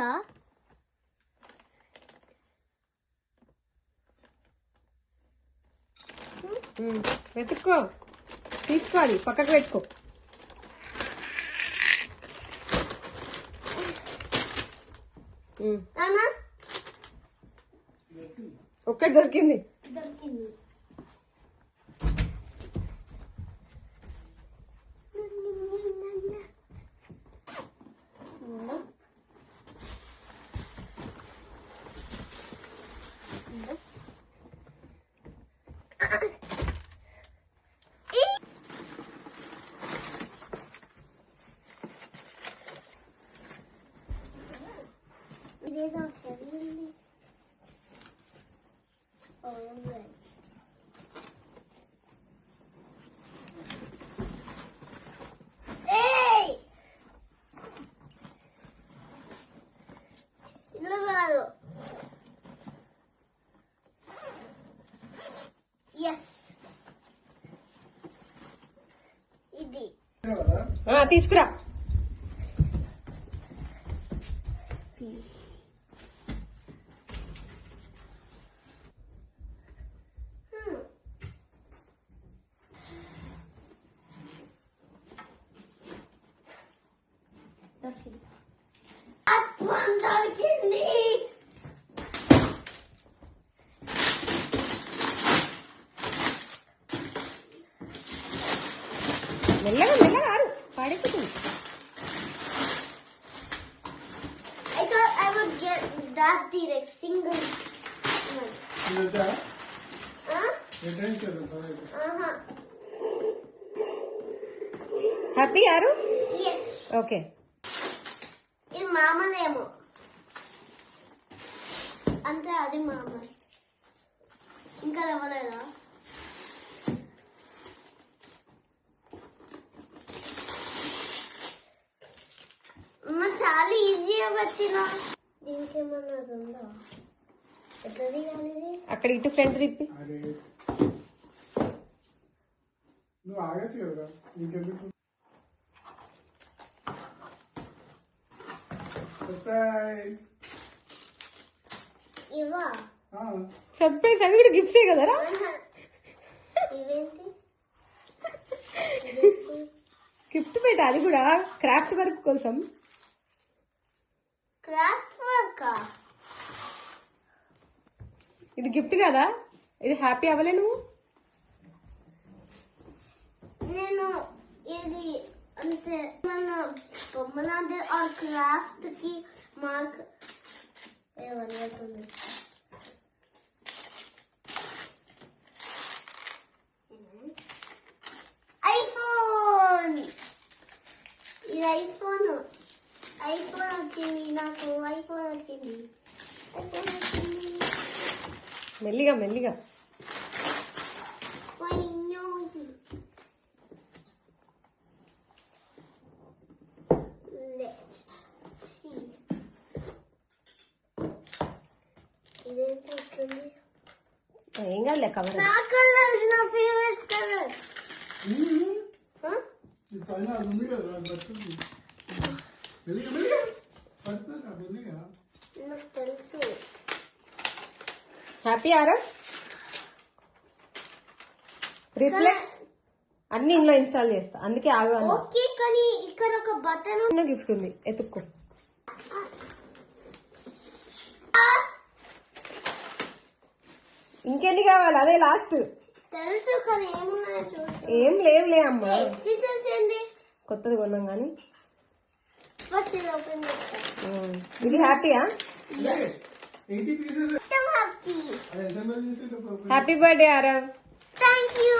ఉందా? వెతుక్కో, తీసుకోవాలి, పక్కకు పెట్టుకో. ఒక్కటి దొరికింది. తీసుకురా. మెల్లగా మెల్లగా ఆరు, పాడైపోతుంది. That direct single one. Happy ఆరు? Yes. ఓకే. ఇది మామదేమో అంతే, అది మామ. ఇంకా ఇవ్వలేదా? చాలా ఈజీగా వచ్చినా. దీనికి ఏమన్నా ఉందా? ఎట్లా తీయాలి? అక్కడ ఇటు ఫ్రంట్ తిప్పి. నువ్వు ఆగచ్చు కదా, నీకెందుకు? ఇవా సర్ప్రైజ్, అవి కూడా గిఫ్ట్సే కదరా? ఇవేంటి? గిఫ్ట్ పెట్ట, అది కూడా క్రాఫ్ట్ వర్క్ కోసం. Craft work? ఇది గిఫ్ట్ కదా, ఇది హ్యాపీ అవ్వలే నువ్వు? నేను ఇది అంటే మన బొమ్మలాంటి ఆ క్రాఫ్ట్ కి మార్క్ ఏమవుతుంది. ఐఫోన్, ఇది ఐఫోన్. ఐఫోన్ వచ్చింది నాకు, ఐఫోన్ వచ్చింది. మెల్లిగా మెల్లిగా. ఏం కాదులే, కవర్. నా కలర్, నా ఫేవరెట్ కలర్. నాకు తెలుసు. హ్యాపీ ఆరా? రిఫ్లెక్స్ అన్ని ఇంట్లో ఇన్స్టాల్ చేస్తా, అందుకే ఆగు. ఓకే, కానీ ఇక్కడ ఒక బటన్ గిఫ్ట్ ఉంది, ఎత్తుక్కో. ఇంకెన్ని కావాలి? అదే లాస్ట్. తెలుసు కానీ ఏమున్నాయో చూసి. ఏం లేవులే అమ్మా, సీజర్స్ ఏంది? కొత్తది కొన్నాం కానీ. ఫస్ట్ ఇది ఓపెన్ చేస్తా. ఇది హ్యాపీయా? Happy birthday Aarav. Thank you.